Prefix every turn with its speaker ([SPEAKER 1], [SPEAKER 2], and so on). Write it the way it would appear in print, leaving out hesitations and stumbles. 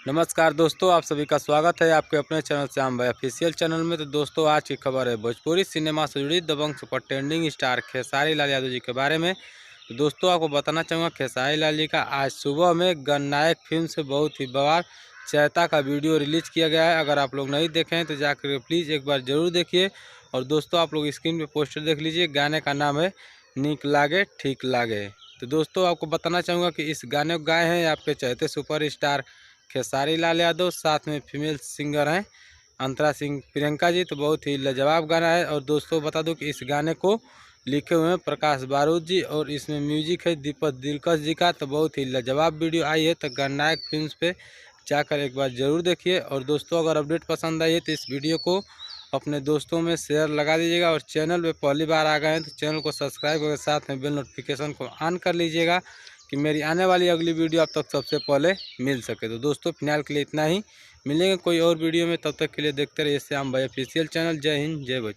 [SPEAKER 1] नमस्कार दोस्तों, आप सभी का स्वागत है आपके अपने चैनल श्याम भाई ऑफिशियल चैनल में। तो दोस्तों, आज की खबर है भोजपुरी सिनेमा से जुड़ी दबंग super trending star Khesari Lal Yadav ji के बारे में। तो दोस्तों, आपको बताना चाहूँगा खेसारी लाल जी का आज सुबह में गणनायक फिल्म से बहुत ही बवाल चैता का वीडियो रिलीज किया गया है। अगर आप लोग नहीं देखें हैं तो जाकर प्लीज़ एक बार ज़रूर देखिए। और दोस्तों, आप लोग स्क्रीन पर पोस्टर देख लीजिए, गाने का नाम है नीक लागे ठीक लागे। तो दोस्तों, आपको बताना चाहूँगा कि इस गाने को गाए हैं आपके चहेते सुपर स्टार खेसारी लाल यादव, साथ में फीमेल सिंगर हैं अंतरा सिंह प्रियंका जी। तो बहुत ही लाजवाब गाना है। और दोस्तों, बता दूं कि इस गाने को लिखे हुए हैं प्रकाश बारूद जी और इसमें म्यूजिक है दीपक दिलकश जी का। तो बहुत ही लाजवाब वीडियो आई है। तो गणनायक फिल्म्स पे जाकर एक बार ज़रूर देखिए। और दोस्तों, अगर अपडेट पसंद आई है तो इस वीडियो को अपने दोस्तों में शेयर लगा दीजिएगा। और चैनल पे पहली बार आ गए हैं तो चैनल को सब्सक्राइब करके साथ में बेल नोटिफिकेशन को ऑन कर लीजिएगा कि मेरी आने वाली अगली वीडियो आप तक सबसे पहले मिल सके। तो दोस्तों, फिलहाल के लिए इतना ही। मिलेंगे कोई और वीडियो में, तब तक के लिए देखते रहिए श्याम भाई ऑफिशियल चैनल। जय हिंद, जय भोजपुरी।